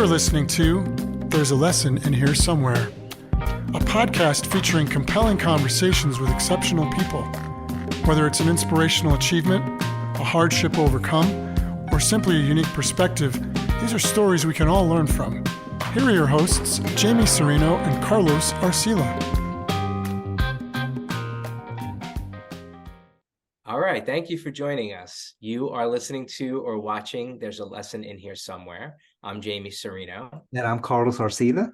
You're listening to There's a Lesson in Here Somewhere, a podcast featuring compelling conversations with exceptional people. Whether it's an inspirational achievement, a hardship overcome, or simply a unique perspective, these are stories we can all learn from. Here are your hosts, Jamie Serino and Carlos Arcila. All right, thank you for joining us. You are listening to or watching There's a Lesson in Here Somewhere. I'm Jamie Serino. And I'm Carlos Arcila.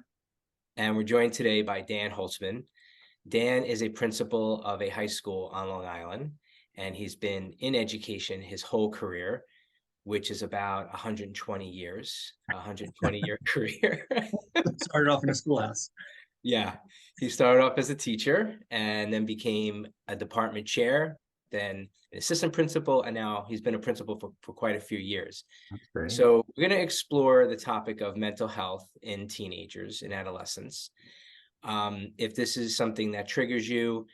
And we're joined today by Dan Holtzman. Dan is a principal of a high school on Long Island, and he's been in education his whole career, which is about 120 years, a 120-year career. Started off in a schoolhouse. Yeah, he started off as a teacher and then became a department chair, then an assistant principal, and now he's been a principal for quite a few years. That's great. So we're going to explore the topic of mental health in teenagers and adolescents. If this is something that triggers you,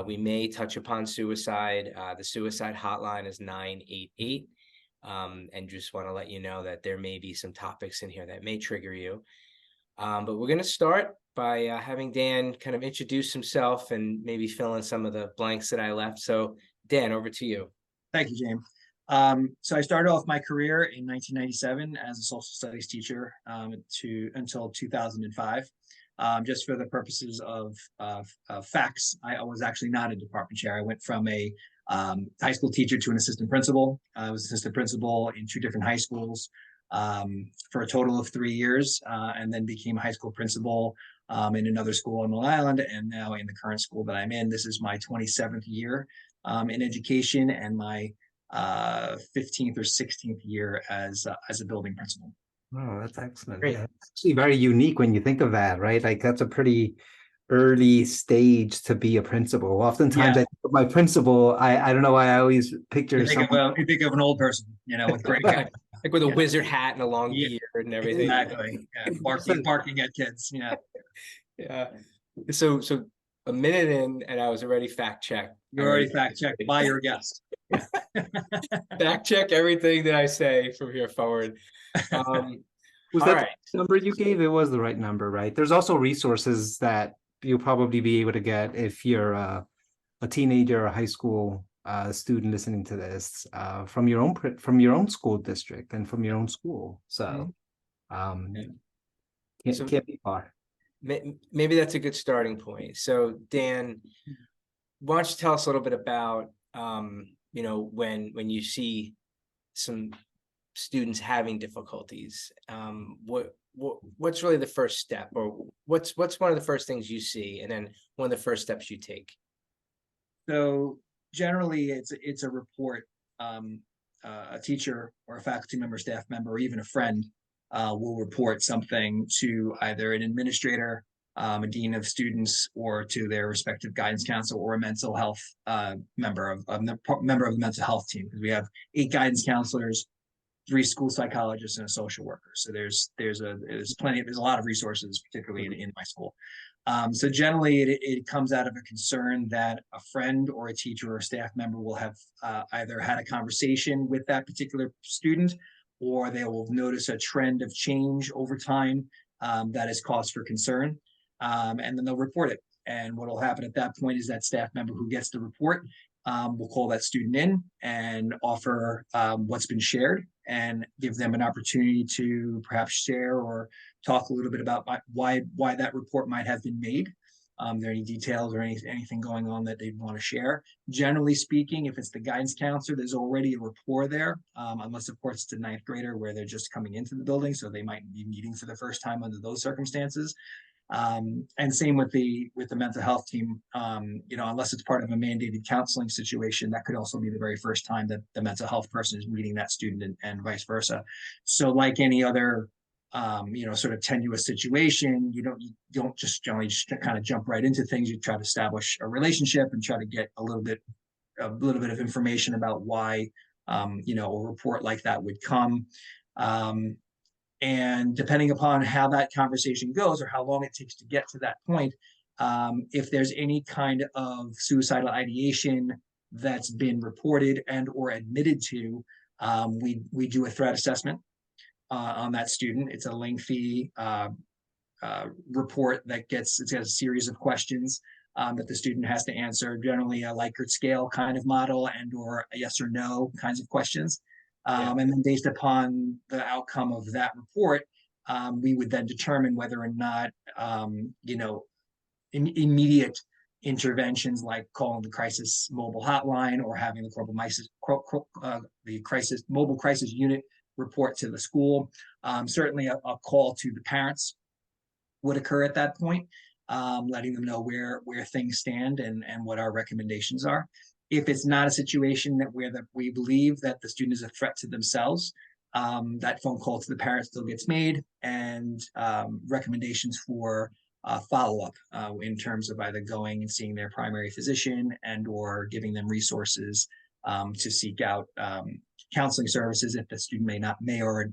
we may touch upon suicide. The suicide hotline is 988. And just want to let you know that there may be some topics in here that may trigger you. But we're going to start by having Dan kind of introduce himself and maybe fill in some of the blanks that I left. So Dan, over to you. Thank you, James. So I started off my career in 1997 as a social studies teacher until 2005. Just for the purposes of facts, I was actually not a department chair. I went from a high school teacher to an assistant principal. I was assistant principal in two different high schools for a total of 3 years, and then became high school principal in another school on Long Island, and now in the current school that I'm in. This is my 27th year in education and my 15th or 16th year as a building principal. Oh, that's excellent. Great. Yeah, it's actually very unique when you think of that, right? Like that's a pretty early stage to be a principal. Oftentimes, Yeah. I think of my principal, I don't know why I always picture You think of an old person, with great hair. Like with a Yeah. wizard hat and a long Yeah. beard and everything. Exactly. Yeah. Barking at kids. Yeah. Yeah. So a minute in, and I was already fact checked. You're already fact checked by your guest. Fact check everything that I say from here forward. Was All that right. the number you gave? It was the right number, right? There's also resources that you'll probably be able to get if you're a teenager or a high school student listening to this from your own school district and from your own school. So can't be far. Maybe that's a good starting point. So Dan, why don't you tell us a little bit about when you see some students having difficulties, what's really the first step, or what's one of the first things you see, and then one of the first steps you take? So generally, it's a report. A teacher or a faculty member, staff member, or even a friend will report something to either an administrator, a dean of students, or to their respective guidance council, or a mental health member of the mental health team. Because we have 8 guidance counselors, 3 school psychologists, and a social worker. So there's a lot of resources, particularly in my school. So generally, it comes out of a concern that a friend or a teacher or a staff member will have either had a conversation with that particular student, or they will notice a trend of change over time that is cause for concern, and then they'll report it. And what will happen at that point is that staff member who gets the report will call that student in and offer what's been shared, and give them an opportunity to perhaps share or talk a little bit about why that report might have been made. There any details or anything going on that they'd want to share. Generally speaking, if it's the guidance counselor, there's already a rapport there, unless of course it's a 9th grader where they're just coming into the building, so they might be meeting for the first time under those circumstances. And same with the mental health team, unless it's part of a mandated counseling situation, that could also be the very first time that the mental health person is meeting that student, and vice versa. So like any other sort of tenuous situation, you don't just generally kind of jump right into things. You try to establish a relationship and try to get a little bit of information about why a report like that would come. And depending upon how that conversation goes, or how long it takes to get to that point, if there's any kind of suicidal ideation that's been reported and or admitted to, we do a threat assessment. on that student. It's a lengthy report that it's got a series of questions that the student has to answer, generally a Likert scale kind of model and or a yes or no kinds of questions. And then based upon the outcome of that report, we would then determine whether or not, immediate interventions like calling the crisis mobile hotline or having the crisis mobile crisis unit report to the school. Certainly a call to the parents would occur at that point, letting them know where things stand and what our recommendations are. If it's not a situation where we believe that the student is a threat to themselves, that phone call to the parents still gets made, and recommendations for follow-up in terms of either going and seeing their primary physician and or giving them resources to seek out counseling services if the student may or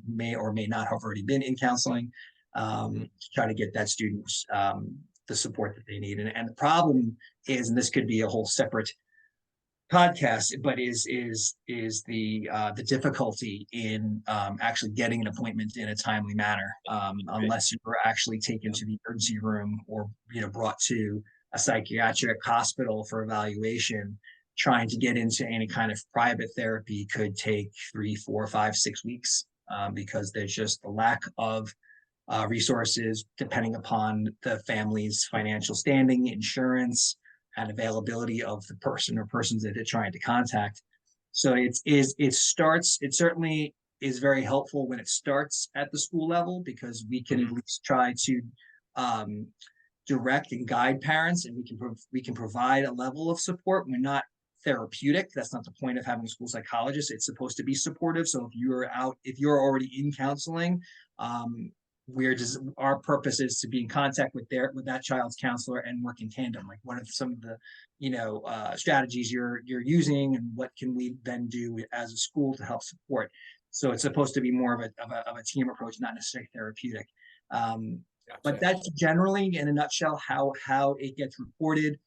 may not have already been in counseling, to try to get that student the support that they need. And the problem is, and this could be a whole separate podcast, but is the difficulty in actually getting an appointment in a timely manner, unless you were actually taken to the emergency room or brought to a psychiatric hospital for evaluation. Trying to get into any kind of private therapy could take 3, 4, 5, 6 weeks because there's just a lack of resources depending upon the family's financial standing, insurance, and availability of the person or persons that they're trying to contact. So it certainly is very helpful when it starts at the school level, because we can at least try to direct and guide parents, and we can provide a level of support. We're not therapeutic. That's not the point of having a school psychologist. It's supposed to be supportive. So if you're already in counseling, our purpose is to be in contact with that child's counselor and work in tandem. Like, what are some of the strategies you're using, and what can we then do as a school to help support? So it's supposed to be more of a team approach, not necessarily therapeutic. But that's generally, in a nutshell, how it gets reported,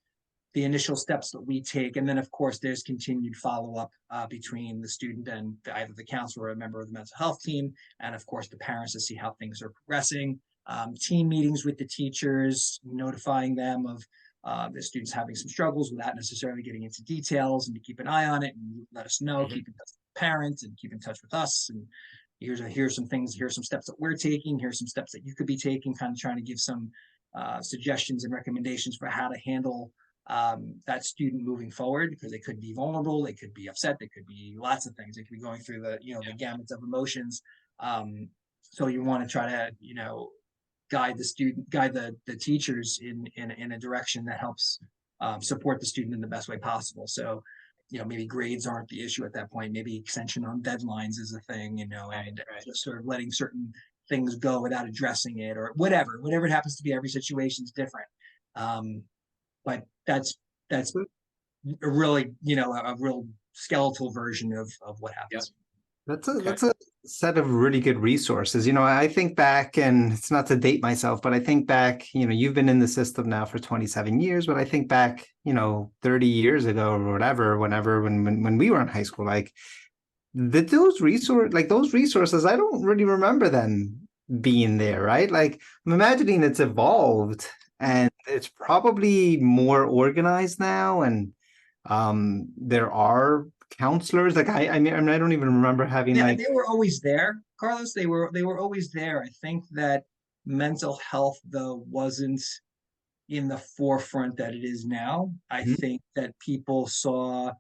the initial steps that we take. And then, of course, there's continued follow-up between the student and either the counselor or a member of the mental health team, and of course the parents, to see how things are progressing. Team meetings with the teachers, notifying them of the students having some struggles without necessarily getting into details, and to keep an eye on it and let us know, keep in touch with the parents and keep in touch with us. And here's some things, here's some steps that we're taking, here's some steps that you could be taking, kind of trying to give some suggestions and recommendations for how to handle that student moving forward, because they could be vulnerable, they could be upset, they could be lots of things, they could be going through the gamut of emotions. So you want to try to guide the teachers in a direction that helps support the student in the best way possible. So maybe grades aren't the issue at that point, maybe extension on deadlines is a thing, and just sort of letting certain things go without addressing it, or whatever it happens to be. Every situation is different. But that's a really, a real skeletal version of what happens. That's a set of really good resources. I think back, and it's not to date myself, but I think back, you've been in the system now for 27 years, but I think back, 30 years ago or whatever, when we were in high school, like those resources, I don't really remember them being there, right? Like, I'm imagining it's evolved and it's probably more organized now, and there are counselors. Like I mean, I don't even remember having they were always there, Carlos. They were always there. I think that mental health, though, wasn't in the forefront that it is now. I think that people saw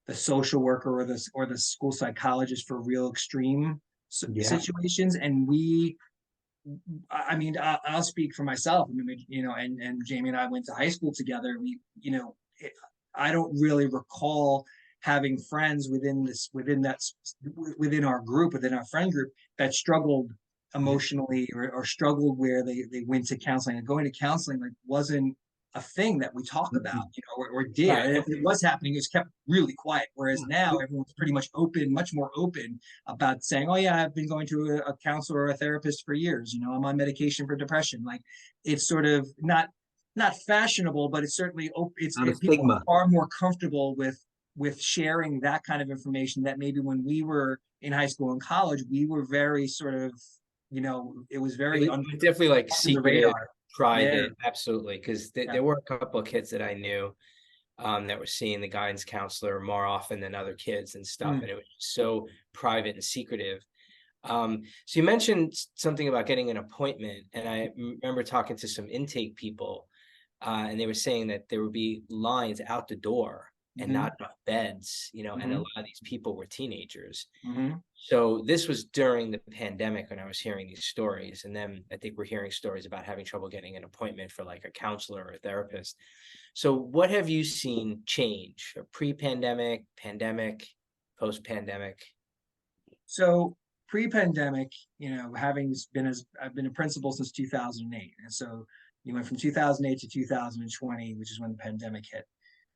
the social worker or the school psychologist for real extreme situations, and I'll speak for myself. I mean, and Jamie and I went to high school together. I don't really recall having friends within our group, within our friend group, that struggled emotionally or struggled where they went to counseling. And going to counseling wasn't a thing that we talk about, or did. Right. And if it was happening, it was kept really quiet. Whereas now everyone's pretty much much more open about saying, "Oh yeah, I've been going to a counselor or a therapist for years. I'm on medication for depression." Like, it's sort of not fashionable, but it's certainly people are far more comfortable with with sharing that kind of information that maybe when we were in high school and college, we were very sort of, it was very It was definitely like under the secretive, radar. private, absolutely. Because Yeah. there were a couple of kids that I knew that were seeing the guidance counselor more often than other kids and stuff, and it was so private and secretive. So you mentioned something about getting an appointment, and I remember talking to some intake people, and they were saying that there would be lines out the door and not enough beds, and a lot of these people were teenagers. So this was during the pandemic when I was hearing these stories, and then I think we're hearing stories about having trouble getting an appointment for like a counselor or a therapist. So what have you seen change? Pre-pandemic, pandemic, post-pandemic? So pre-pandemic, I've been a principal since 2008. And so you went from 2008 to 2020, which is when the pandemic hit.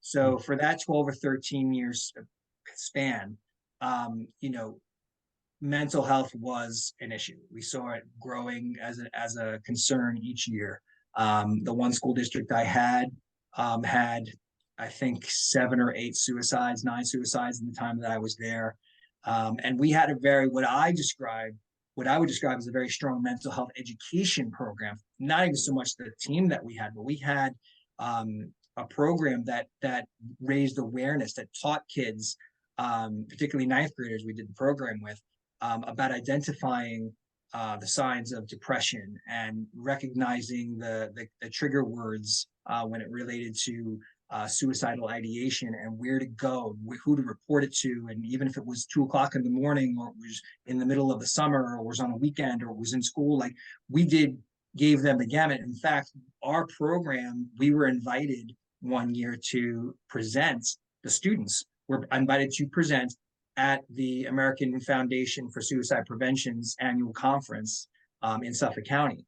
So for that 12 or 13 years span, mental health was an issue. We saw it growing as a concern each year. The one school district I had, I think 7 or 8 suicides, 9 suicides in the time that I was there. And we had what I would describe as a very strong mental health education program. Not even so much the team that we had, but we had a program that raised awareness, that taught kids, particularly ninth graders we did the program with, about identifying the signs of depression and recognizing the trigger words when it related to suicidal ideation, and where to go, who to report it to. And even if it was 2 o'clock in the morning, or it was in the middle of the summer, or it was on a weekend, or it was in school, like we gave them the gamut. In fact, our program, we were invited one year to present, the students were invited to present at the American Foundation for Suicide Prevention's annual conference in Suffolk County.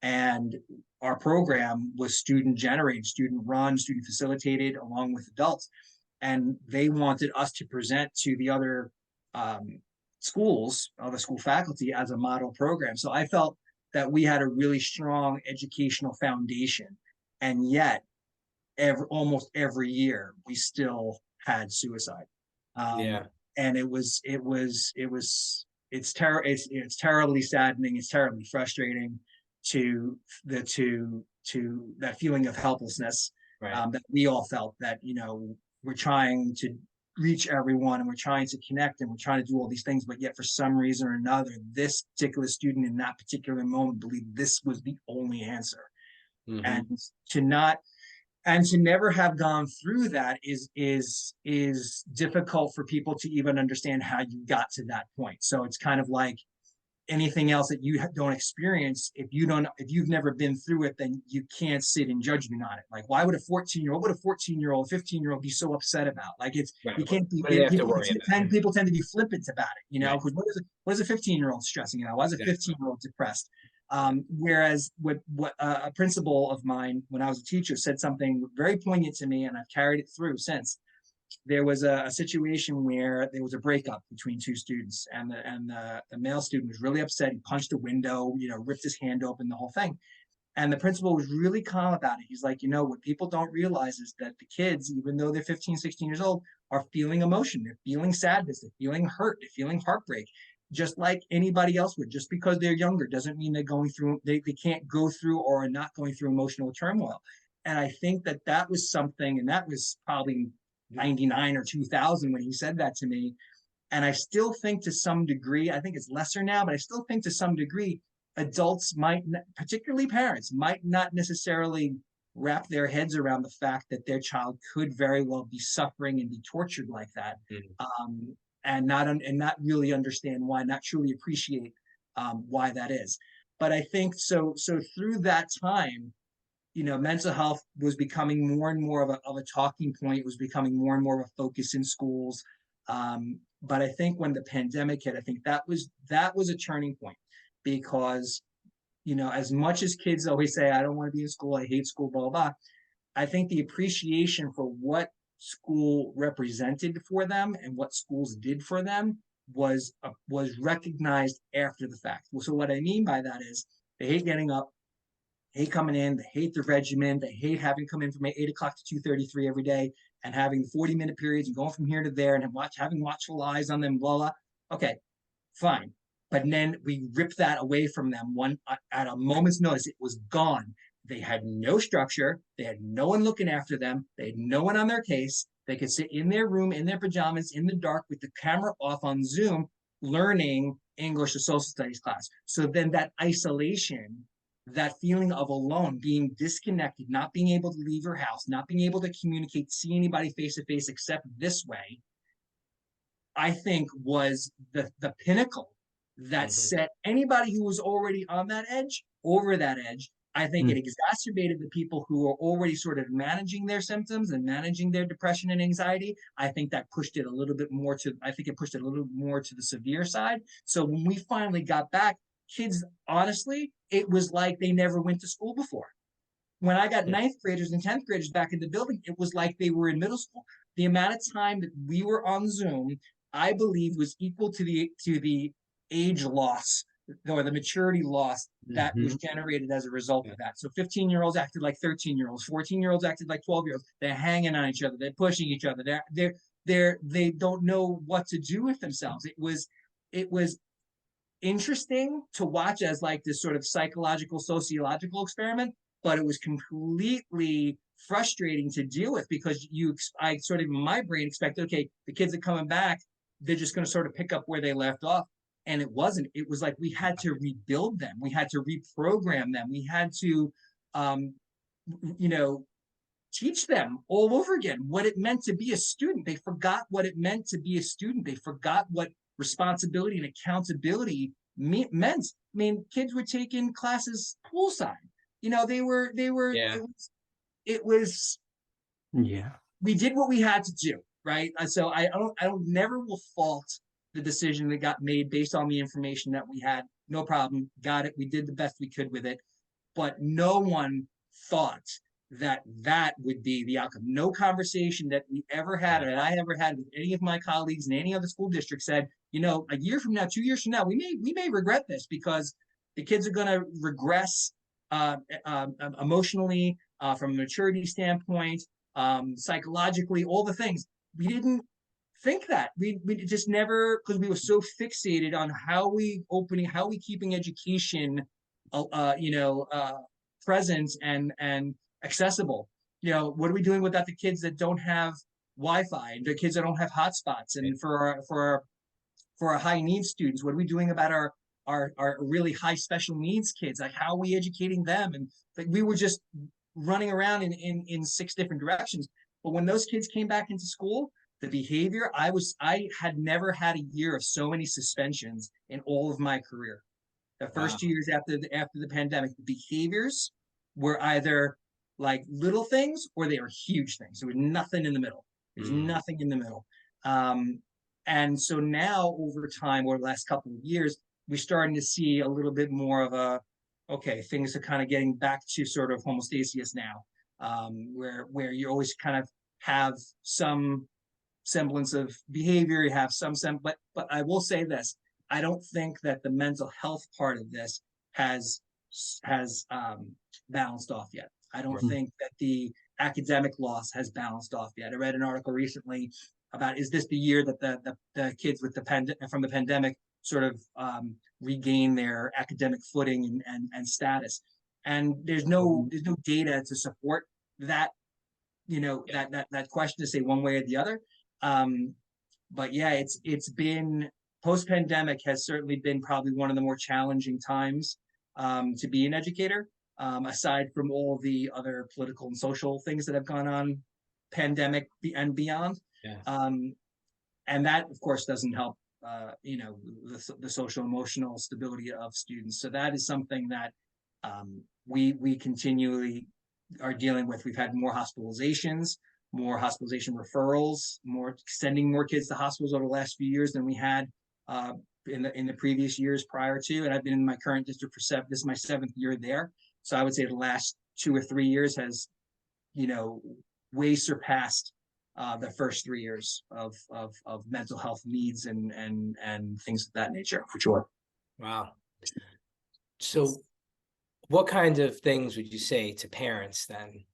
And our program was student generated, student run, student facilitated, along with adults. And they wanted us to present to the other schools, other school faculty, as a model program. So I felt that we had a really strong educational foundation. And yet, almost every year, we still had suicide. And it's terribly saddening. It's terribly frustrating to that feeling of helplessness, that we all felt, that we're trying to reach everyone and we're trying to connect and we're trying to do all these things, but yet for some reason or another, this particular student in that particular moment believed this was the only answer. And to never have gone through that is difficult for people to even understand how you got to that point. So it's kind of like anything else that you don't experience. If you've never been through it, then you can't sit in judgment on it. Like, why would a 15-year-old, 15-year-old be so upset about? Like, you can't be. People tend to be flippant about it, because what is a 15-year-old stressing out? Why is a 15-year-old depressed? Whereas what a principal of mine, when I was a teacher, said something very poignant to me, and I've carried it through since. There was a situation where there was a breakup between 2 students, and the male student was really upset. He punched a window, ripped his hand open, the whole thing. And the principal was really calm about it. He's like, what people don't realize is that the kids, even though they're 15, 16 years old, are feeling emotion. They're feeling sadness. They're feeling hurt. They're feeling heartbreak, just like anybody else would. Just because they're younger doesn't mean they're going through, they can't go through or are not going through emotional turmoil. And I think that was something, and that was probably 99 or 2000 when he said that to me. And I still think, to some degree, I think it's lesser now, but I still think to some degree, adults might, particularly parents, might not necessarily wrap their heads around the fact that their child could very well be suffering and be tortured like that. And not really understand why, not truly appreciate why that is. But I think so through that time, mental health was becoming more and more of a talking point. It was becoming more and more of a focus in schools. But I think when the pandemic hit, I think that was a turning point, because, as much as kids always say, I don't want to be in school, I hate school, blah, blah, blah, I think the appreciation for what school represented for them and what schools did for them was recognized after the fact. So what I mean by that is, they hate getting up, hate coming in, they hate the regimen, they hate having come in from 8 o'clock to 2:33 every day. and having 40-minute periods and going from here to there and having watchful eyes on them, blah, blah. Okay, fine. But then we ripped that away from them at a moment's notice. It was gone. They had no structure. They had no one looking after them. They had no one on their case. They could sit in their room, in their pajamas, in the dark with the camera off on Zoom, learning English or social studies class. So then that isolation, that feeling of alone, being disconnected, not being able to leave your house, not being able to communicate, see anybody face to face except this way, I think was the pinnacle that set anybody who was already on that edge over that edge. I think it exacerbated the people who were already sort of managing their symptoms and managing their depression and anxiety. I think that pushed it a little bit more to, I think it pushed it a little more to the severe side. So when we finally got back, kids, honestly, it was like they never went to school before. When I got ninth graders and 10th graders back in the building, it was like they were in middle school. The amount of time that we were on Zoom, I believe, was equal to the age loss or the maturity loss that was generated as a result of that. So 15-year-olds acted like 13-year-olds, 14-year-olds acted like 12-year-olds. They're hanging on each other, they're pushing each other, they don't know what to do with themselves. It was interesting to watch as like this sort of psychological, sociological experiment, but it was completely frustrating to deal with because I sort of in my brain expected, okay, the kids are coming back, they're just going to sort of pick up where they left off. And it wasn't. It was like we had to rebuild them. We had to reprogram them. We had to, teach them all over again what it meant to be a student. They forgot what it meant to be a student. They forgot what responsibility and accountability meant. I mean, kids were taking classes poolside. They were, Yeah. it was, we did what we had to do, right? So I never will fault the decision that got made based on the information that we had. No problem. Got it. We did the best we could with it. But no one thought that would be the outcome. No conversation that we ever had, or that I ever had with any of my colleagues in any other school district said, a year from now, 2 years from now, we may regret this because the kids are going to regress emotionally, from a maturity standpoint, psychologically, all the things. We didn't think that. We just never, because we were so fixated on how we keeping education present and accessible. What are we doing without the kids that don't have Wi-Fi, the kids that don't have hotspots? And for our high needs students, what are we doing about our really high special needs kids? Like, how are we educating them? And like, we were just running around in 6 different directions. But when those kids came back into school, the behavior, I had never had a year of so many suspensions in all of my career. The first 2 years after the pandemic, the behaviors were either like little things or they were huge things. There was nothing in the middle. There's nothing in the middle. And so now over time, over the last couple of years, we're starting to see a little bit more of okay, things are kind of getting back to sort of homeostasis now, where you always kind of have some semblance of behavior, you have but I will say this, I don't think that the mental health part of this has balanced off yet. I don't think that the academic loss has balanced off yet. I read an article recently about, is this the year that the kids from the pandemic sort of regain their academic footing and status? And there's no data to support that, that question to say one way or the other. But yeah, it's been, post-pandemic has certainly been probably one of the more challenging times to be an educator, aside from all the other political and social things that have gone on, pandemic and beyond. And that, of course, doesn't help, the social emotional stability of students. So that is something that we continually are dealing with. We've had more hospitalizations, more hospitalization referrals, sending more kids to hospitals over the last few years than we had in the previous years prior to. And I've been in my current district this is my 7th year there. So I would say the last 2 or 3 years has, way surpassed the first 3 years of mental health needs and things of that nature, for sure. Wow. So what kind of things would you say to parents then,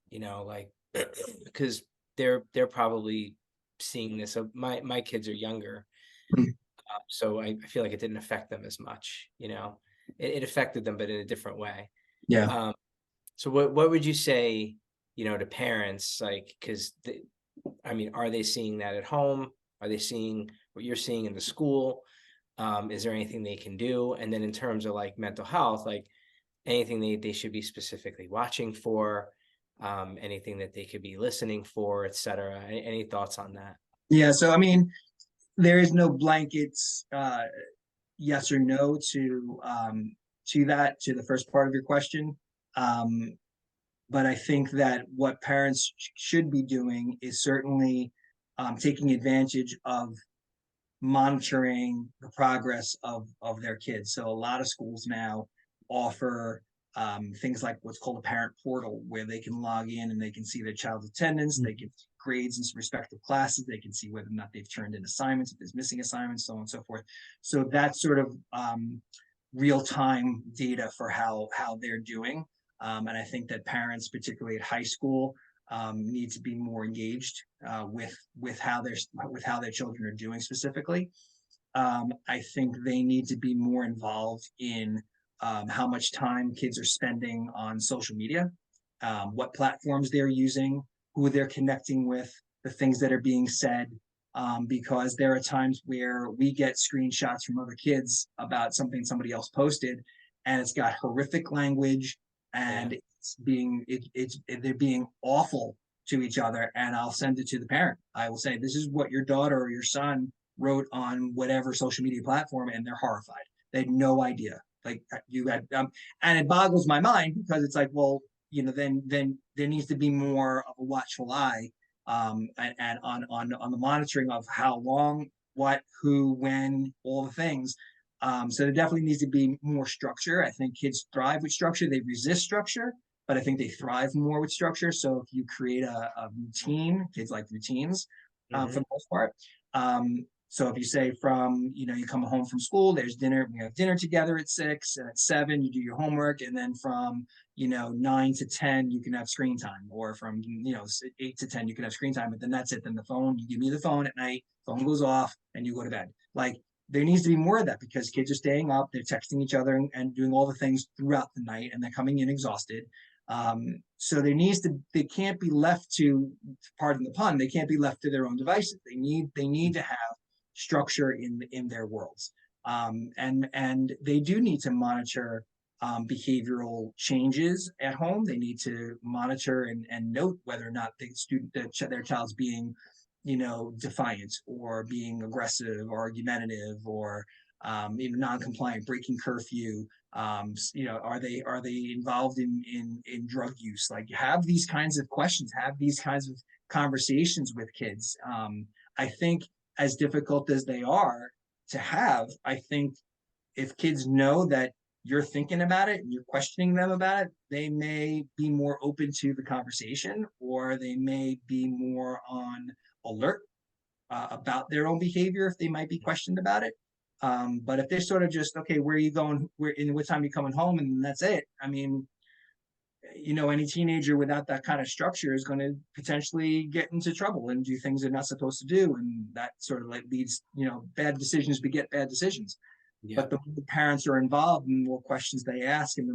because they're probably seeing this. So my kids are younger, Mhm. so I feel like it didn't affect them as much. It affected them, but in a different way. Yeah. Um, so what would you say, to parents, like, because I mean, are they seeing that at home? Are they seeing what you're seeing in the school? Is there anything they can do? And then in terms of like mental health, like anything they should be specifically watching for, anything that they could be listening for, et cetera. Any thoughts on that? Yeah. So, I mean, there is no blankets, yes or no to the first part of your question. Um, but I think that what parents should be doing is certainly taking advantage of monitoring the progress of their kids. So a lot of schools now offer things like what's called a parent portal, where they can log in and they can see their child's attendance, they can see grades in respective classes, they can see whether or not they've turned in assignments, if there's missing assignments, so on and so forth. So that's sort of real-time data for how they're doing. And I think that parents, particularly at high school, need to be more engaged with how their children are doing specifically. I think they need to be more involved in how much time kids are spending on social media, what platforms they're using, who they're connecting with, the things that are being said. Because there are times where we get screenshots from other kids about something somebody else posted, and it's got horrific language, Yeah. and they're being awful to each other, and I'll send it to the parent. I will say, this is what your daughter or your son wrote on whatever social media platform, and they're horrified. They had no idea. Like you had, and it boggles my mind, because it's like, well, then there needs to be more of a watchful eye, and on the monitoring of how long, what, who, when, all the things. So there definitely needs to be more structure. I think kids thrive with structure. They resist structure, but I think they thrive more with structure. So if you create a routine, kids like routines for the most part. So if you say you come home from school, there's dinner, we have dinner together at 6, and at 7, you do your homework. And then from, 9 to 10, you can have screen time, or from, 8 to 10, you can have screen time, but then that's it. Then the phone, you give me the phone at night, phone goes off, and you go to bed. Like, there needs to be more of that, because kids are staying up, they're texting each other and doing all the things throughout the night, and they're coming in exhausted. So they can't be left to, pardon the pun, they can't be left to their own devices. They need to have structure in their worlds. And they do need to monitor behavioral changes at home. They need to monitor and note whether or not their child's being, defiant, or being aggressive, or argumentative, or even non-compliant, breaking curfew. Are they involved in drug use? Like, have these kinds of questions, have these kinds of conversations with kids. I think, as difficult as they are to have, I think if kids know that you're thinking about it and you're questioning them about it, they may be more open to the conversation, or they may be more on alert about their own behavior if they might be questioned about it. But if they're sort of just, okay, where are you going? What time are you coming home? And that's it. I mean, any teenager without that kind of structure is going to potentially get into trouble and do things they're not supposed to do. And that sort of like leads, bad decisions beget bad decisions. Yeah. But the more the parents are involved, and the more questions they ask, and the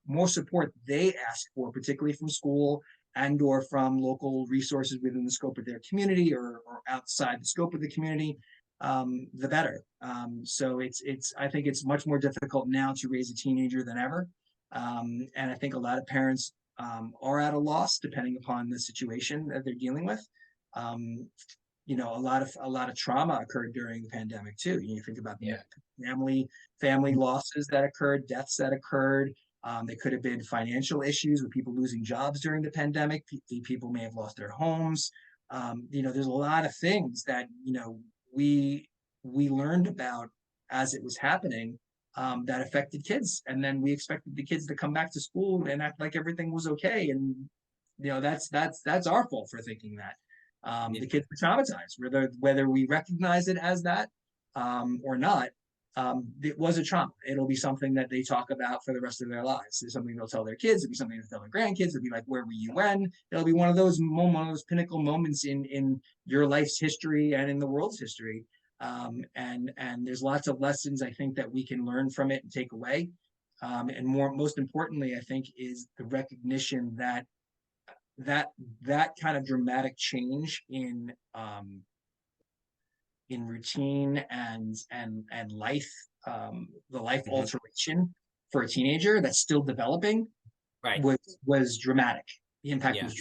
more support they ask for, particularly from school and or from local resources within the scope of their community, or outside the scope of the community, the better. So I think it's much more difficult now to raise a teenager than ever. And I think a lot of parents are at a loss, depending upon the situation that they're dealing with. A lot of trauma occurred during the pandemic too. You think about the family losses that occurred, deaths that occurred. There could have been financial issues with people losing jobs during the pandemic. People may have lost their homes. There's a lot of things that we learned about as it was happening, that affected kids, and then we expected the kids to come back to school and act like everything was okay. And that's our fault for thinking that. The kids were traumatized, whether we recognize it as that or not. it was a trauma. It'll be something that they talk about for the rest of their lives. It's something they'll tell their kids. It'll be something they'll tell their grandkids. It'll be like, where were you when? It'll be one of those pinnacle moments in your life's history and in the world's history. And there's lots of lessons I think that we can learn from it and take away. And most importantly, I think, is the recognition that that kind of dramatic change in routine and life, the life alteration for a teenager that's still developing, Right. was dramatic. The impact Yeah. was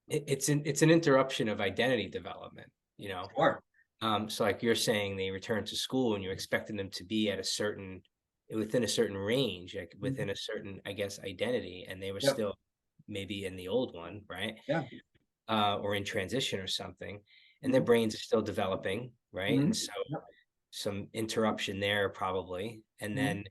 It's an interruption of identity development, you know. Sure. So like you're saying, they return to school and you're expecting them to be at within a certain range, like within a certain, I guess, identity, and they were Yep. still maybe in the old one, right? Yeah. Or in transition or something, and their brains are still developing, right? Mhm. And so Yep. some interruption there probably, and Mhm. then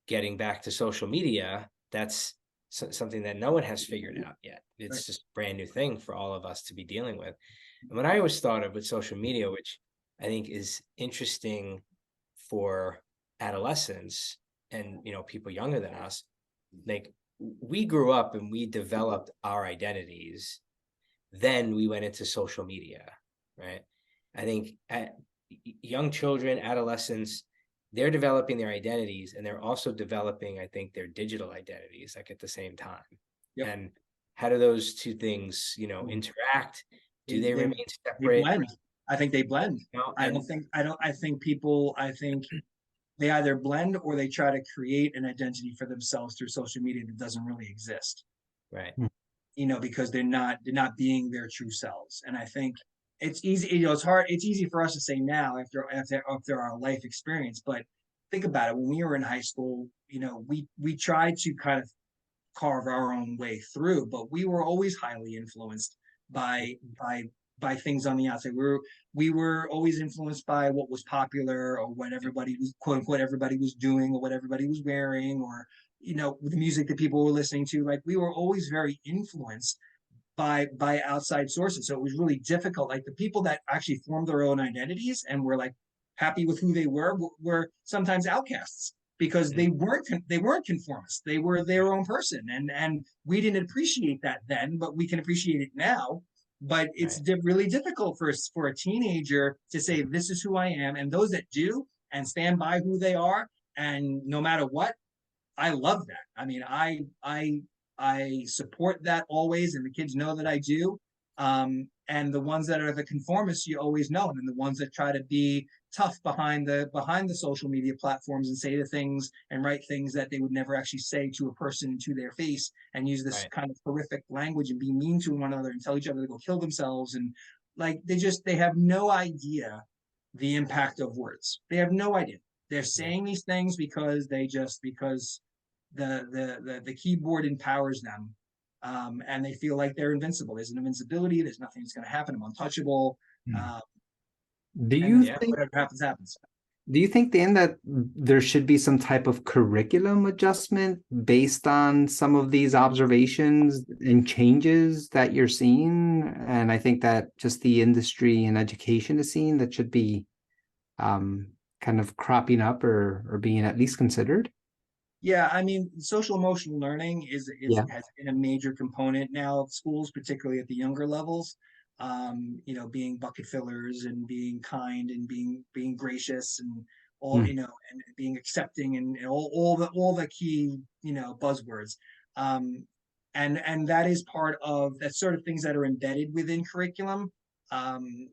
getting back to social media, that's something that no one has figured out yet. It's Right. just a brand new thing for all of us to be dealing with. And what I always thought of with social media, which I think is interesting for adolescents and, you know, people younger than us, like we grew up and we developed our identities, then we went into social media, right? I think young children, adolescents, they're developing their identities and they're also developing, I think, their digital identities like at the same time. Yep. And how do those two things, you know, interact? Do they remain They separate? blend. I think they blend. You know, I think they either blend or they try to create an identity for themselves through social media that doesn't really exist. right. You know, because they're not being their true selves. And I think it's easy, you know, it's easy for us to say now after our life experience, but think about it. When we were in high school, you know, we tried to kind of carve our own way through, but we were always highly influenced by things on the outside. We were always influenced by what was popular or what everybody was, quote unquote, everybody was doing or what everybody was wearing, or, you know, the music that people were listening to. Like, we were always very influenced by outside sources. So it was really difficult. Like, the people that actually formed their own identities and were like happy with who they were sometimes outcasts, because they weren't conformists. They were their own person, and we didn't appreciate that then, but we can appreciate it now. But it's Right. really difficult for a teenager to say, this is who I am. And those that do and stand by who they are, and no matter what, I love that. I mean, I support that always, and the kids know that I do. And the ones that are the conformists, you always know, and the ones that try to be tough behind the social media platforms and say the things and write things that they would never actually say to a person to their face, and use this Right. kind of horrific language and be mean to one another and tell each other to go kill themselves. And like, they have no idea the impact of words. They have no idea. They're saying these things because the keyboard empowers them, and they feel like they're invincible. There's an invincibility. There's nothing that's going to happen. I'm untouchable. Hmm. Uh, Do and you Yeah. think whatever happens, happens. do you think then that there should be some type of curriculum adjustment based on some of these observations and changes that you're seeing? And I think that just the industry and education is seeing that should be kind of cropping up or being at least considered. Yeah, I mean, social emotional learning Yeah. has been a major component now of schools, particularly at the younger levels. You know, being bucket fillers and being kind and being gracious and all, Hmm. you know, and being accepting and all the key, you know, buzzwords. Um, and that is part of that sort of things that are embedded within curriculum. Um,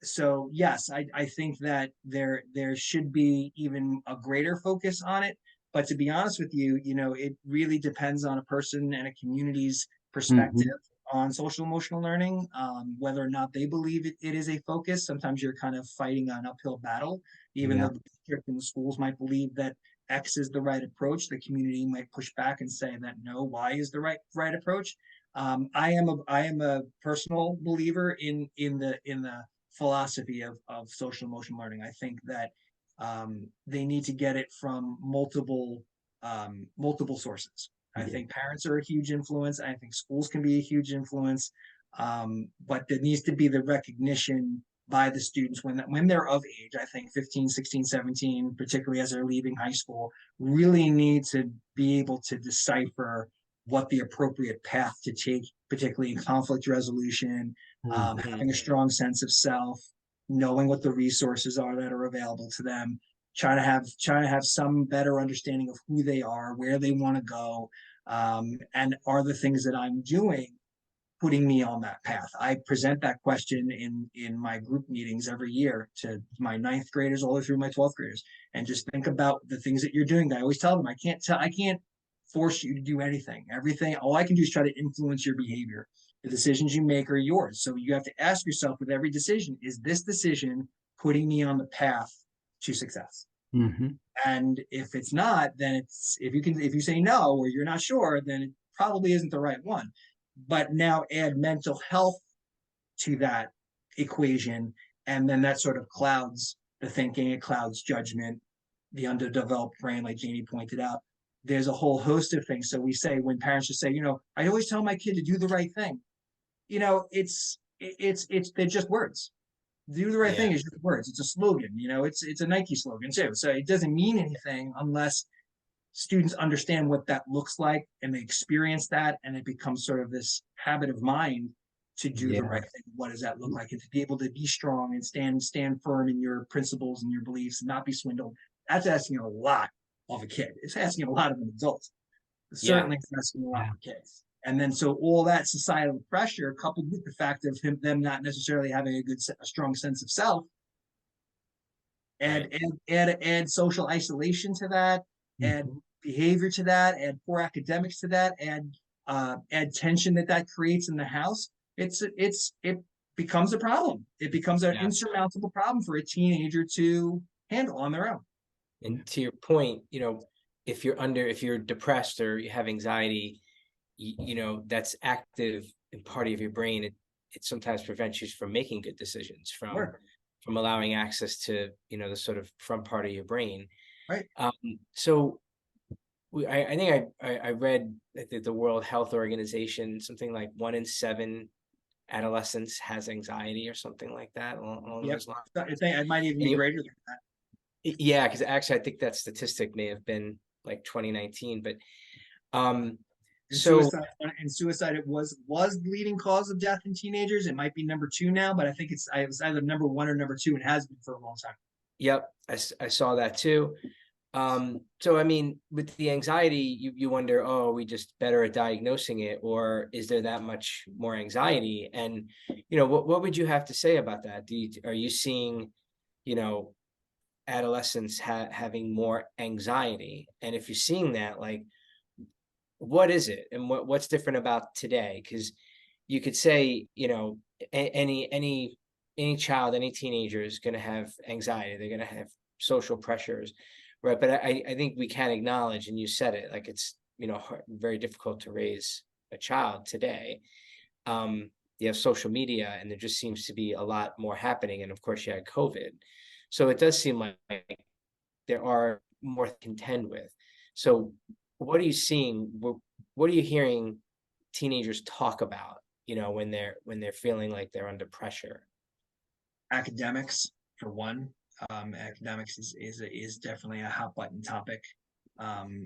so yes, I think that there should be even a greater focus on it. But to be honest with you, you know, it really depends on a person and a community's perspective Mhm. on social emotional learning, whether or not they believe it is a focus. Sometimes you're kind of fighting an uphill battle, even Yeah. though the district and the schools might believe that X is the right approach. The community might push back and say that no, Y is the right approach. I am a personal believer in the philosophy of social emotional learning. I think that they need to get it from multiple sources. I think parents are a huge influence. I think schools can be a huge influence. But there needs to be the recognition by the students when they're of age. I think 15, 16, 17, particularly as they're leaving high school, really need to be able to decipher what the appropriate path to take, particularly in conflict resolution, having a strong sense of self, knowing what the resources are that are available to them, trying to have some better understanding of who they are, where they want to go, and are the things that I'm doing putting me on that path. I present that question in my group meetings every year to my ninth graders all the way through my 12th graders, and just think about the things that you're doing. I always tell them, I can't force you to do anything. Everything, all I can do is try to influence your behavior. The decisions you make are yours. So you have to ask yourself with every decision, is this decision putting me on the path to success? And if it's not, then if you say no, or you're not sure, then it probably isn't the right one. But now add mental health to that equation, and then that sort of clouds the thinking, it clouds judgment, the underdeveloped brain, like Jamie pointed out. There's a whole host of things. So we say, when parents just say, I always tell my kid to do the right thing, they're just words. Do the right thing is just words. It's a slogan, it's a Nike slogan too. So it doesn't mean anything unless students understand what that looks like and they experience that, and it becomes sort of this habit of mind to do the right thing. What does that look like? And to be able to be strong and stand firm in your principles and your beliefs and not be swindled. That's asking a lot of a kid. It's asking a lot of an adult. Certainly it's asking a lot of kids. And then so all that societal pressure, coupled with the fact of them not necessarily having a strong sense of self, add social isolation to that, add behavior to that, add poor academics to that, add tension that creates in the house. It becomes a problem. It becomes an insurmountable problem for a teenager to handle on their own. And to your point, if you're depressed or you have anxiety, that's active in part of your brain. It sometimes prevents you from making good decisions, from allowing access to, the sort of front part of your brain. Right. So I think I read that the World Health Organization, something like 1 in 7 adolescents has anxiety or something like that along those lines. I think it might even be greater than that. Yeah, because actually I think that statistic may have been like 2019, but suicide, it was the leading cause of death in teenagers. It might be number 2 now, but I think it's either number 1 or number 2, and has been for a long time. Yep, I saw that too. So I mean, with the anxiety, you wonder, are we just better at diagnosing it, or is there that much more anxiety? And what would you have to say about that? Are you seeing, adolescents having more anxiety? And if you're seeing that, like, what is it, and what's different about today? Because you could say, any child, any teenager is going to have anxiety. They're going to have social pressures. Right, but I think we can acknowledge, and you said it, like it's very difficult to raise a child today. You have social media, and there just seems to be a lot more happening, and of course you had COVID, so it does seem like there are more to contend with. So, what are you seeing? What are you hearing teenagers talk about? When they're feeling like they're under pressure. Academics, for one. Academics is definitely a hot button topic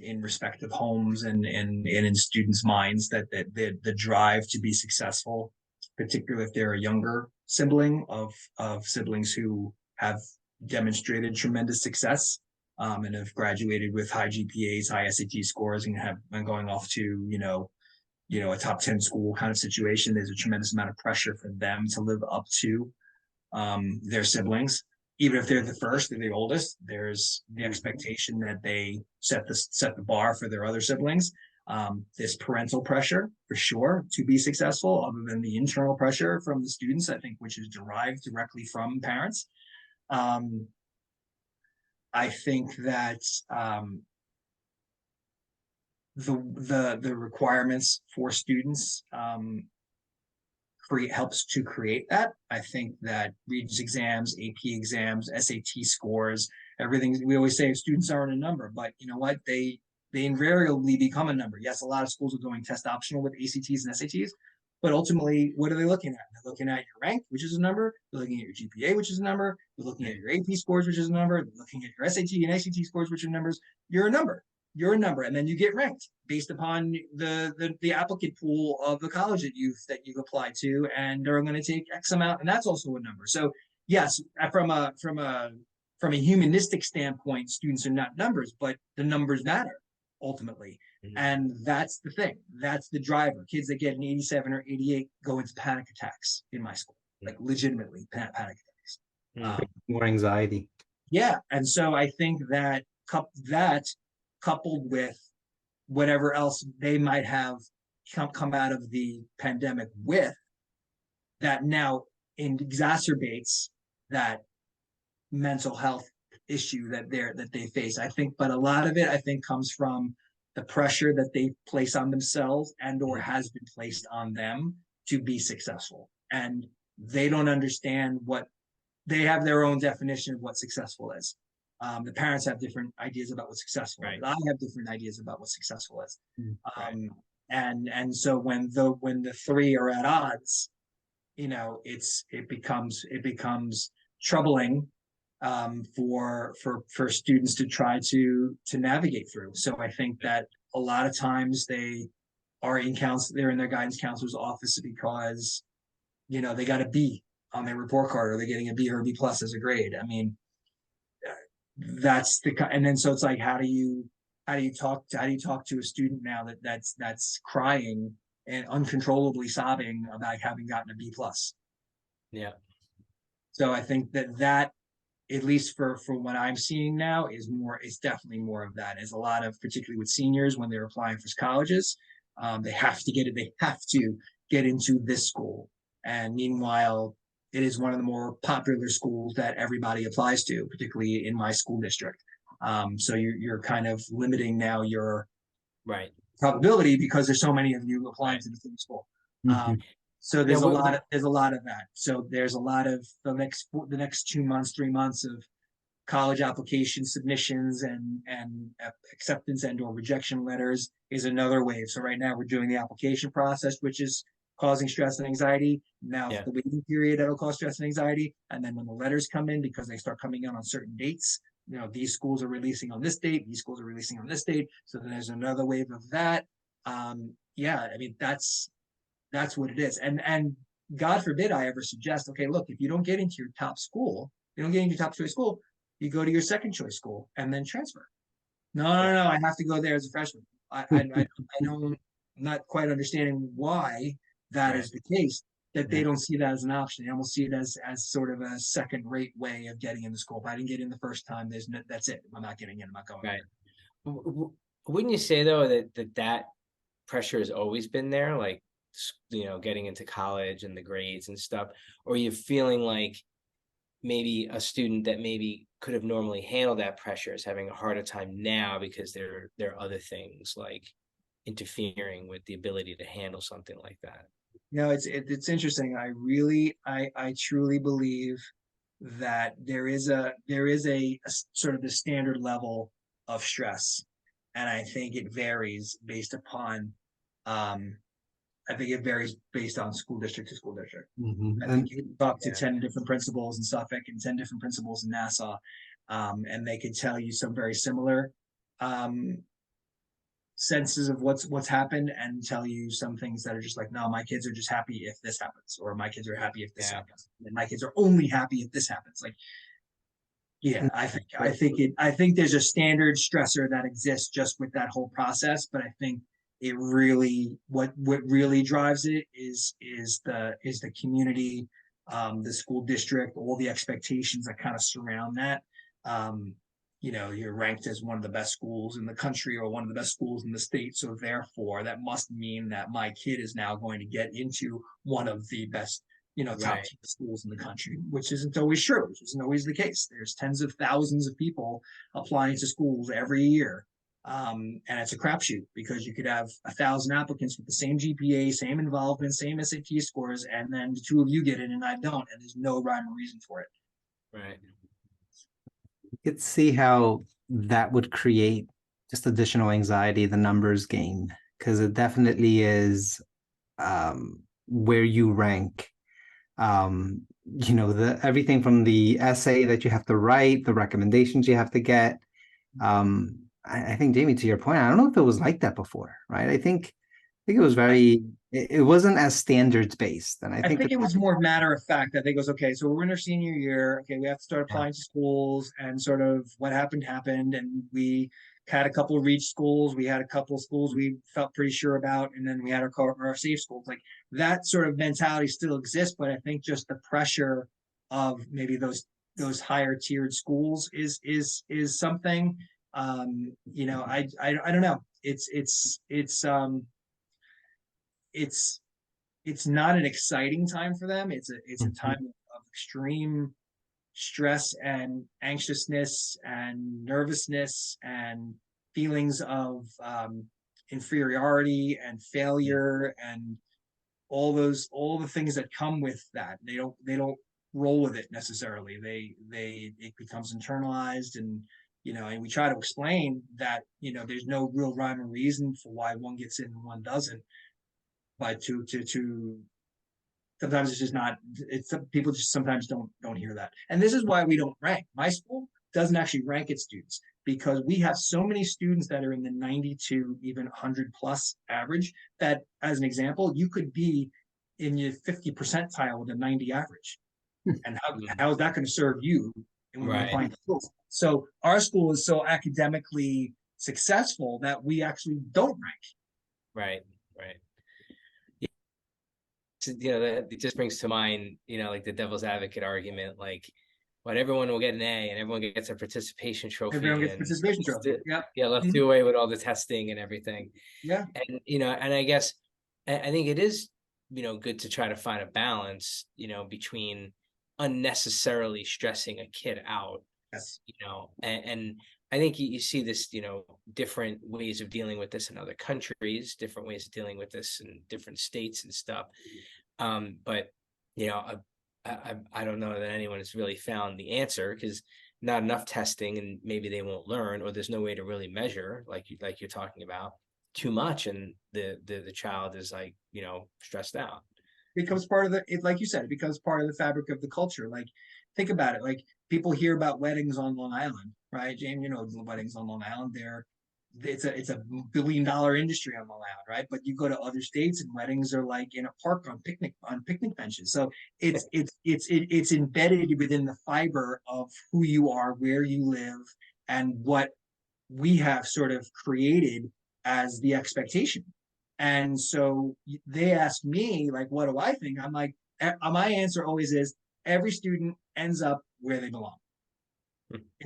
in respective homes and in students' minds, that the drive to be successful, particularly if they're a younger sibling of siblings who have demonstrated tremendous success and have graduated with high GPAs, high SAT scores, and have been going off to a top 10 school kind of situation. There's a tremendous amount of pressure for them to live up to their siblings. Even if they're the first, they're the oldest, there's the expectation that they set the bar for their other siblings. There's parental pressure, for sure, to be successful, other than the internal pressure from the students, I think, which is derived directly from parents. I think that the requirements for students helps to create that. I think that Regents exams, AP exams, SAT scores, everything, we always say students aren't a number, but you know what? They invariably become a number. Yes, a lot of schools are going test optional with ACTs and SATs, But ultimately, what are they looking at? They're looking at your rank, which is a number. They're looking at your GPA, which is a number. They're looking at your AP scores, which is a number. They're looking at your SAT and ACT scores, which are numbers. You're a number. You're a number, and then you get ranked based upon the applicant pool of the college that you've applied to, and they're going to take X amount, and that's also a number. So yes, from a humanistic standpoint, students are not numbers, but the numbers matter ultimately. Mhm. And that's the thing. That's the driver. Kids that get an 87 or 88 go into panic attacks in my school, like legitimately panic attacks. Mm. More anxiety. Yeah. And so I think that coupled with whatever else they might have come out of the pandemic with, that now exacerbates that mental health issue that they face. I think, but a lot of it I think comes from the pressure that they place on themselves and or has been placed on them to be successful, and they don't understand what they have their own definition of what successful is. The parents have different ideas about what successful is. I have different ideas about what successful is. And so when the three are at odds, it becomes troubling for students to try to navigate through. So I think that a lot of times they're in their guidance counselor's office because they got a B on their report card, or they're getting a B or a B plus as a grade. I mean, and then so it's like, how do you talk to a student now that's crying and uncontrollably sobbing about having gotten a B plus? Yeah. So I think that at least for what I'm seeing now it's definitely more of that. Is a lot of, particularly with seniors when they're applying for colleges, they have to get into this school, and meanwhile it is one of the more popular schools that everybody applies to, particularly in my school district. So you're kind of limiting now your probability because there's so many of you applying to the same school. So there's a lot of that. So there's a lot of the next 2 months, 3 months of college application submissions and acceptance and or rejection letters is another wave. So right now we're doing the application process, which is causing stress and anxiety. Now the waiting period that'll cause stress and anxiety. And then when the letters come in, because they start coming in on certain dates, these schools are releasing on this date, these schools are releasing on this date. So then there's another wave of that. I mean, that's what it is. And God forbid I ever suggest, okay, look, if you don't get into your top school, you don't get into your top choice school, you go to your second choice school and then transfer. No, I have to go there as a freshman. I'm not quite understanding why that is the case, that they don't see that as an option. They almost see it as sort of a second-rate way of getting in the school. If I didn't get in the first time, that's it. I'm not getting in. I'm not going. Right. Wouldn't you say though that pressure has always been there, like getting into college and the grades and stuff, or are you feeling like maybe a student that maybe could have normally handled that pressure is having a harder time now because there are other things like interfering with the ability to handle something like that? It's interesting. I truly believe that there is a sort of the standard level of stress, and I think it varies based upon based on school district to school district. I think you can talk to 10 different principals in Suffolk and 10 different principals in Nassau, and they could tell you some very similar senses of what's happened, and tell you some things that are just like, no, my kids are just happy if this happens, or my kids are happy if this happens, and my kids are only happy if this happens. Like, I think there's a standard stressor that exists just with that whole process, but I think it really what really drives it is the community, the school district, all the expectations that kind of surround that. You're ranked as one of the best schools in the country or one of the best schools in the state, so therefore that must mean that my kid is now going to get into one of the best top schools in the country, which isn't always true, which isn't always the case. There's tens of thousands of people applying to schools every year. And it's a crapshoot because you could have 1,000 applicants with the same GPA, same involvement, same SAT scores, and then the two of you get in and I don't, and there's no rhyme or reason for it. Right. You could see how that would create just additional anxiety, the numbers game, because it definitely is where you rank. The everything from the essay that you have to write, the recommendations you have to get. I think, Jamie, to your point, I don't know if it was like that before, right? I think it was it wasn't as standards based. And I I think think that it was more matter of fact. I think it was okay. So we're in our senior year. Okay, we have to start applying to schools, and sort of what happened. And we had a couple of reach schools. We had a couple of schools we felt pretty sure about, and then we had our safe schools. Like that sort of mentality still exists, but I think just the pressure of maybe those higher tiered schools is something. I don't know. It's not an exciting time for them. It's a time of extreme stress and anxiousness and nervousness and feelings of inferiority and failure and all the things that come with that. They don't roll with it necessarily. It becomes internalized, and we try to explain that there's no real rhyme or reason for why one gets in and one doesn't, but to sometimes it's just not. It's people just sometimes don't hear that, and this is why we don't rank. My school doesn't actually rank its students because we have so many students that are in the 90 to even 100 plus average that, as an example, you could be in your 50 percentile with a 90 average, and how is that going to serve you when you're Right. applying to schools? So our school is so academically successful that we actually don't rank. Right. It just brings to mind, like the devil's advocate argument, like, but everyone will get an A and everyone gets a participation trophy. Everyone gets and participation trophy. Yeah. let's do away with all the testing and everything. Yeah. And and I guess I think it is, good to try to find a balance, between unnecessarily stressing a kid out. Yes. And I think you see this, different ways of dealing with this in other countries, different ways of dealing with this in different states and stuff. But I don't know that anyone has really found the answer, because not enough testing, and maybe they won't learn, or there's no way to really measure, like you're talking about, too much, and the child is like, stressed out. Becomes part of like you said, it becomes part of the fabric of the culture. Like, think about it. Like, people hear about weddings on Long Island, right? James, the weddings on Long Island. It's a $1 billion industry on Long Island, right? But you go to other states and weddings are like in a park on picnic benches. So it's embedded within the fiber of who you are, where you live, and what we have sort of created as the expectation. And so they ask me, like, what do I think? I'm like, my answer always is every student ends up where they belong.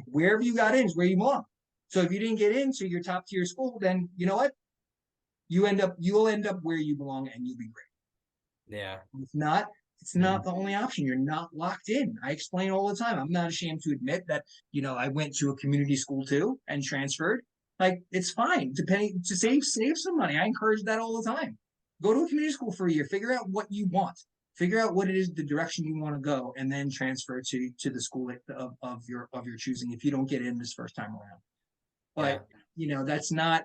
Wherever you got in is where you belong. So if you didn't get into your top tier school, then you know what? You'll end up where you belong, and you'll be great. Yeah. It's not the only option. You're not locked in. I explain all the time. I'm not ashamed to admit that, I went to a community school too and transferred. Like, it's fine, depending, to save some money. I encourage that all the time. Go to a community school for a year, figure out what you want, figure out what it is, the direction you want to go, and then transfer to the school of your choosing if you don't get in this first time around. But that's not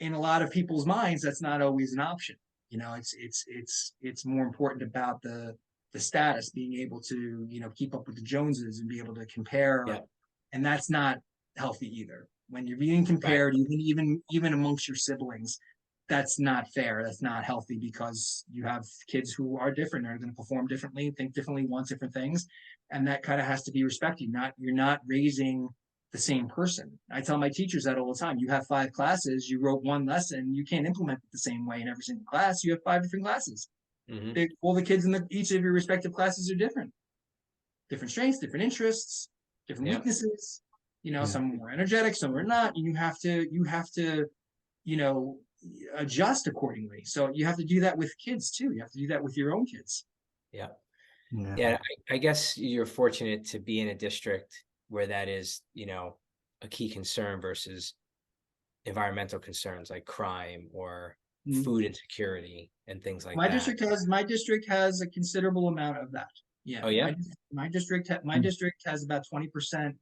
in a lot of people's minds, that's not always an option. It's more important about the status, being able to keep up with the Joneses and be able to compare. Yeah. And that's not healthy either. When you're being compared, right, even amongst your siblings, that's not fair. That's not healthy, because you have kids who are different, are going to perform differently, think differently, want different things, and that kind of has to be respected. You're not raising the same person. I tell my teachers that all the time. You have 5 classes, you wrote one lesson, you can't implement it the same way in every single class. You have 5 different classes. Mm-hmm. All the kids in each of your respective classes are different strengths, different interests, different weaknesses. Some are more energetic, some are not. And you have to adjust accordingly. So you have to do that with kids too. You have to do that with your own kids. Yeah. I guess you're fortunate to be in a district where that is, a key concern versus environmental concerns like crime or food insecurity and things like that. My district has a considerable amount of that. Yeah. Oh yeah. My district has about 20%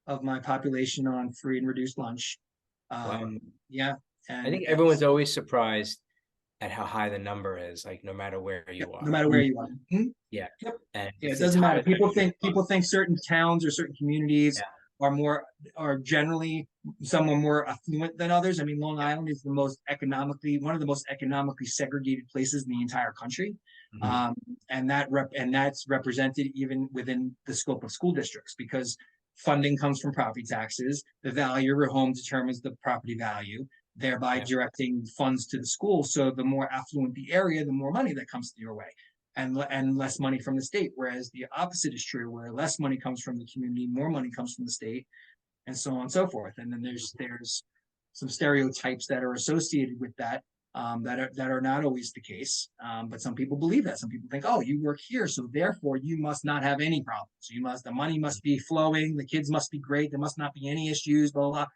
of my population on free and reduced lunch. Wow. Yeah. I think everyone's always surprised at how high the number is, like no matter where you No are. matter where you are. Mhm. Yeah. Yep. And Yeah, it it's doesn't matter. high. People think certain towns or certain communities Yeah. are generally some are more affluent than others. I mean, Long Island is one of the most economically segregated places in the entire country. Mhm. And that's represented even within the scope of school districts, because funding comes from property taxes. The value of your home determines the property value, thereby Yeah. directing funds to the school. So the more affluent the area, the more money that comes your way, and less money from the state. Whereas the opposite is true, where less money comes from the community, more money comes from the state, and so on and so forth. And then there's some stereotypes that are associated with that, that are not always the case. But some people believe that. Some people think, oh, you work here, so therefore you must not have any problems. The money must be flowing, the kids must be great, there must not be any issues, blah, blah, blah.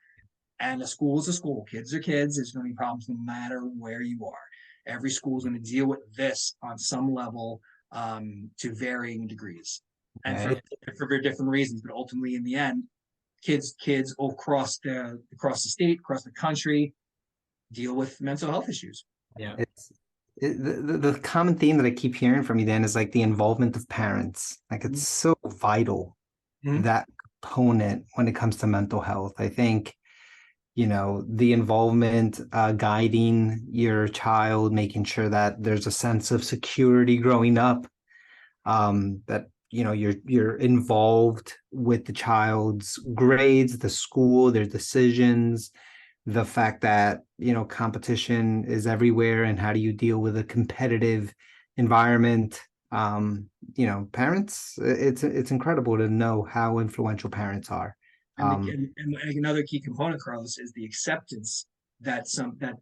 And a school is a school. Kids are kids. There's going to be problems no matter where you are. Every school is going to deal with this on some level, to varying degrees, and Okay. for different reasons. But ultimately, in the end, kids across the state, across the country, deal with mental health issues. Yeah. The common theme that I keep hearing from you then is like the involvement of parents. Like it's so vital, Mhm. that component when it comes to mental health. I think, the involvement, guiding your child, making sure that there's a sense of security growing up, that you're involved with the child's grades, the school, their decisions, the fact that competition is everywhere, and how do you deal with a competitive environment. Parents, it's incredible to know how influential parents are. And another key component, Carlos, is the acceptance that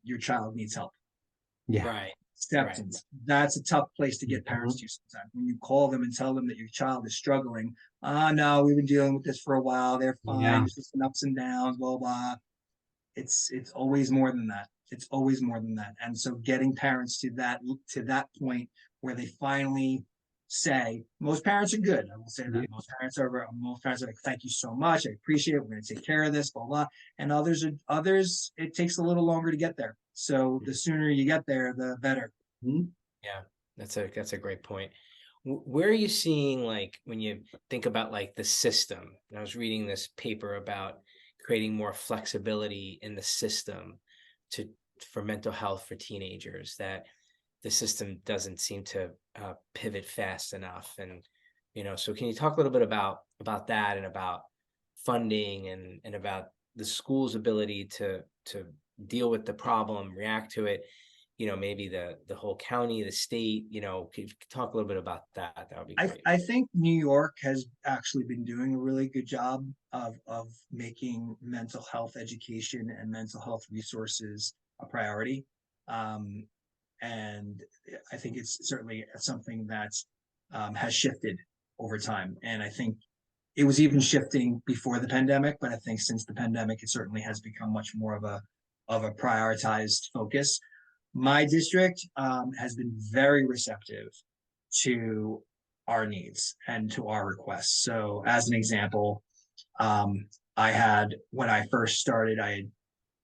your child needs help. Yeah. Right. Acceptance. That's a tough place to get parents Mhm. to sometimes. When you call them and tell them that your child is struggling, no, we've been dealing with this for a while. They're fine. Yeah. There's just some ups and downs, blah, blah. It's always more than that. It's always more than that. And so getting parents to that point where they finally say, most parents are good. I will say that Yeah. most parents are like, thank you so much. I appreciate it. We're going to take care of this, blah, blah. And others, it takes a little longer to get there. So the sooner you get there, the better. Yeah. That's a great point. Where are you seeing, like, when you think about like the system? And I was reading this paper about creating more flexibility in the system for mental health for teenagers, that the system doesn't seem to pivot fast enough. And so can you talk a little bit about that, and about funding, and about the school's ability to deal with the problem, react to it, maybe the whole county, the state, could you talk a little bit about that? That would be great. I think New York has actually been doing a really good job of making mental health education and mental health resources a priority. Um, and I think it's certainly something that has shifted over time. And I think it was even shifting before the pandemic, but I think since the pandemic, it certainly has become much more of a prioritized focus. My district has been very receptive to our needs and to our requests. So, as an example, when I first started, I had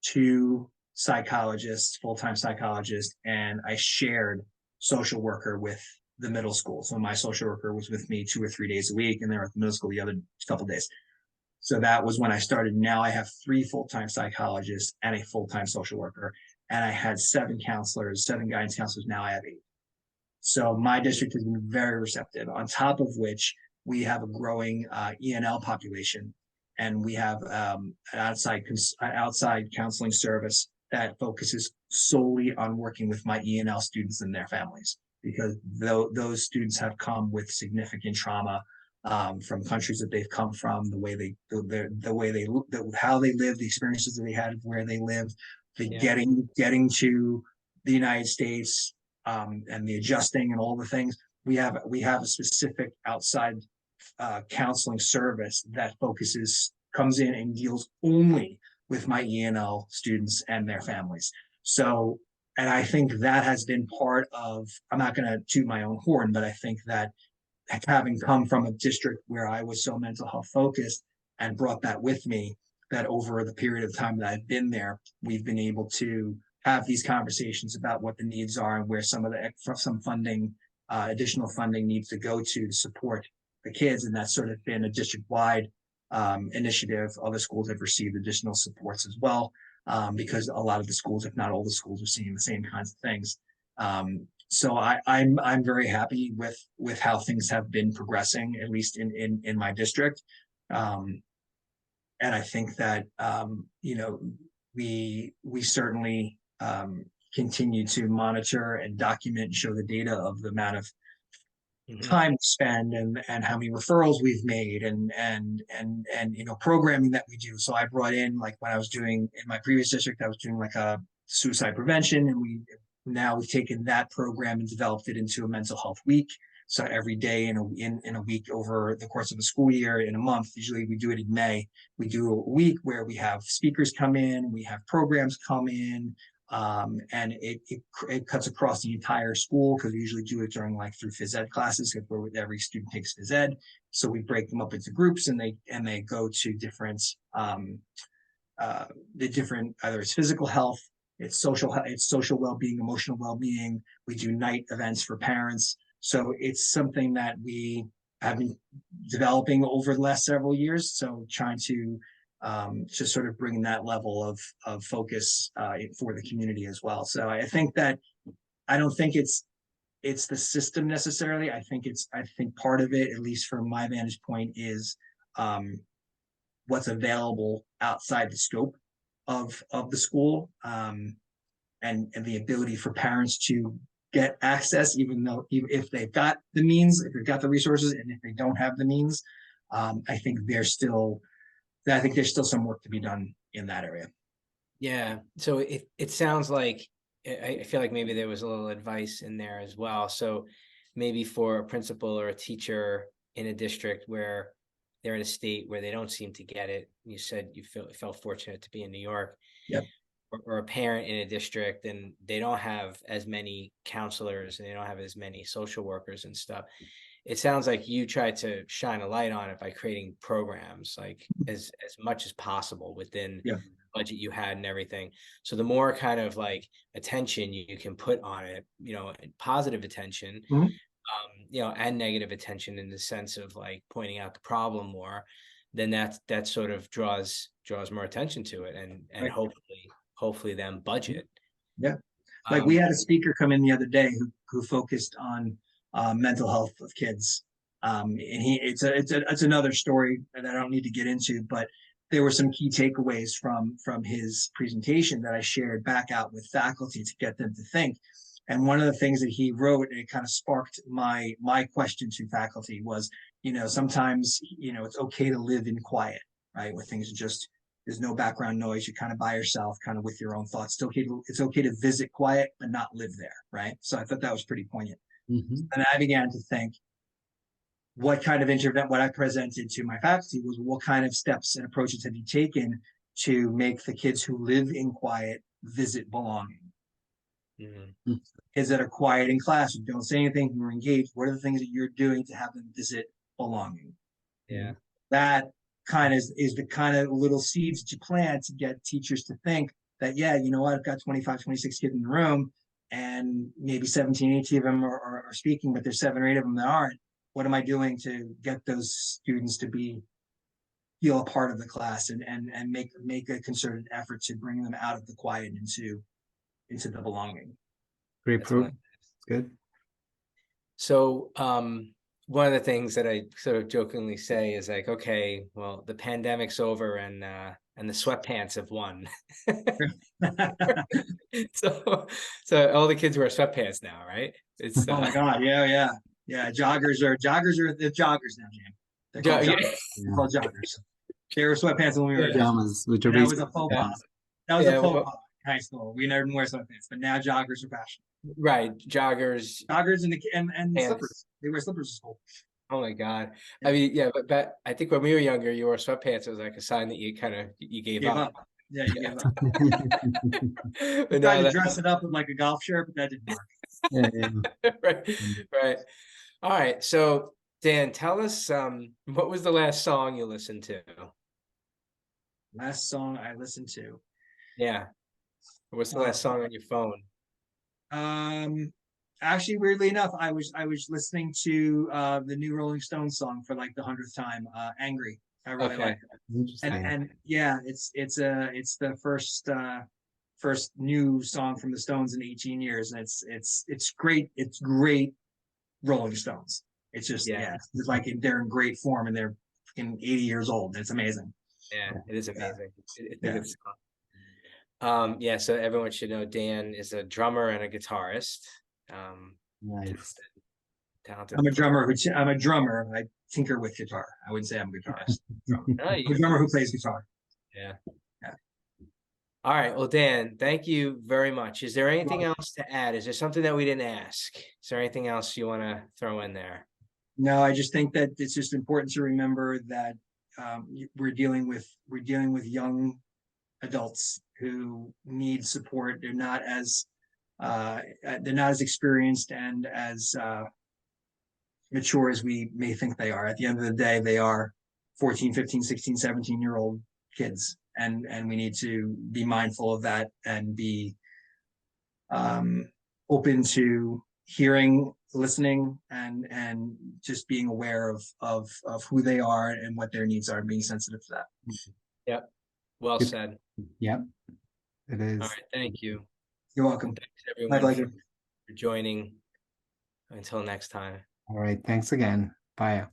two psychologists, full-time psychologists, and I shared social worker with the middle school. So my social worker was with me 2 or 3 days a week, and they were at the middle school the other couple of days. So that was when I started. Now I have 3 full-time psychologists and a full-time social worker, and I had 7 counselors, 7 guidance counselors. Now I have 8. So my district has been very receptive. On top of which, we have a growing ENL population, and we have an outside counseling service that focuses solely on working with my ENL students and their families, because those students have come with significant trauma from countries that they've come from, how they live, the experiences that they had, where they live, getting to the United States, and the adjusting and all the things. We have a specific outside counseling service that comes in and deals only with my ENL students and their families. So, and I think that has been part of, I'm not going to toot my own horn, but I think that having come from a district where I was so mental health focused and brought that with me, that over the period of time that I've been there, we've been able to have these conversations about what the needs are and where some funding, additional funding needs to go to support the kids. And that's sort of been a district-wide initiative. Other schools have received additional supports as well, because a lot of the schools, if not all the schools, are seeing the same kinds of things. So I'm very happy with how things have been progressing, at least in my district. And I think that we certainly continue to monitor and document and show the data of the amount of time we spend and how many referrals we've made and programming that we do. So I brought in, like, when I was doing in my previous district, I was doing like a suicide prevention, and we've taken that program and developed it into a mental health week. So every day in a week over the course of a school year, in a month, usually we do it in May, we do a week where we have speakers come in, we have programs come in, and it cuts across the entire school, because we usually do it during through phys ed classes, where every student takes phys ed. So we break them up into groups, and they go to different either it's physical health, it's social well-being, emotional well-being. We do night events for parents. So it's something that we have been developing over the last several years. So trying to sort of bring that level of focus for the community as well. So I think that I don't think it's the system necessarily. I think part of it, at least from my vantage point, is what's available outside the scope of the school, and the ability for parents to get access, even if they've got the means, if they've got the resources, and if they don't have the means. I think there's still some work to be done in that area. Yeah. So it sounds like, I feel like maybe there was a little advice in there as well. So maybe for a principal or a teacher in a district where they're in a state where they don't seem to get it. You said you felt fortunate to be in New York. Yep. Or a parent in a district, and they don't have as many counselors and they don't have as many social workers and stuff. It sounds like you tried to shine a light on it by creating programs, like as much as possible within the budget you had and everything. So the more kind of like attention you can put on it, positive attention, and negative attention, in the sense of like pointing out the problem more, then that sort of draws more attention to it, and right. hopefully then budget. Yeah. Like we had a speaker come in the other day who focused on mental health of kids. And it's another story that I don't need to get into, but there were some key takeaways from his presentation that I shared back out with faculty to get them to think. And one of the things that he wrote, and it kind of sparked my question to faculty, was, sometimes, it's okay to live in quiet, right? Where things are just, there's no background noise. You're kind of by yourself, kind of with your own thoughts. It's okay to visit quiet, but not live there, right? So I thought that was pretty poignant. Mm-hmm. And I began to think, what kind of what I presented to my faculty was, what kind of steps and approaches have you taken to make the kids who live in quiet visit belonging? Mm-hmm. Kids that are quiet in class, who don't say anything, who are engaged, what are the things that you're doing to have them visit belonging? Yeah. That kind of is the kind of little seeds that you plant to get teachers to think that, yeah, you know what, I've got 25, 26 kids in the room, and maybe 17, 18 of them are speaking, but there's 7 or 8 of them that aren't. What am I doing to get those students to feel a part of the class and make a concerted effort to bring them out of the quiet into the belonging? Great program. Good. So one of the things that I sort of jokingly say is like, okay, well, the pandemic's over and the sweatpants have won. so all the kids wear sweatpants now, right? It's oh my God, yeah. Joggers are the joggers now, Jim. They're called joggers. They're called joggers. They were sweatpants when we were pajamas. That was a faux pas. That was a faux pas in high school. We never wore sweatpants, but now joggers are fashion. Right, joggers and slippers. They wear slippers to school. Oh my God! I mean, yeah, but I think when we were younger, you wore sweatpants. It was like a sign that you gave up. Yeah, you gave up. We tried to dress it up with like a golf shirt, but that didn't work. Right. All right. So Dan, tell us what was the last song you listened to? Last song I listened to. Yeah. What's the last song on your phone? Actually, weirdly enough, I was listening to the new Rolling Stones song for like the 100th time, "Angry." I really Okay. like it. Interesting. And yeah, it's the first new song from the Stones in 18 years, and it's great. It's great Rolling Stones. It's just Yeah. it's like they're in great form, and they're in 80 years old. It's amazing. Yeah, it is amazing. It's a Yeah. good song. Yeah, so everyone should know Dan is a drummer and a guitarist. Nice. Talented. I'm a drummer. I tinker with guitar. I wouldn't say I'm a guitarist. No, I'm a drummer who plays guitar. Yeah. Yeah. All right. Well, Dan, thank you very much. Is there anything else to add? Is there something that we didn't ask? Is there anything else you want to throw in there? No, I just think that it's just important to remember that we're dealing with young adults who need support. They're not as experienced and as mature as we may think they are. At the end of the day, they are 14, 15, 16, 17-year-old kids. And we need to be mindful of that and be open to hearing, listening, and just being aware of who they are and what their needs are, and being sensitive to that. Yep. Well Good. said. Yep, it is. All right. Thank you. You're welcome. Thanks My everyone pleasure. for joining. Until next time. All right. Thanks again. Bye.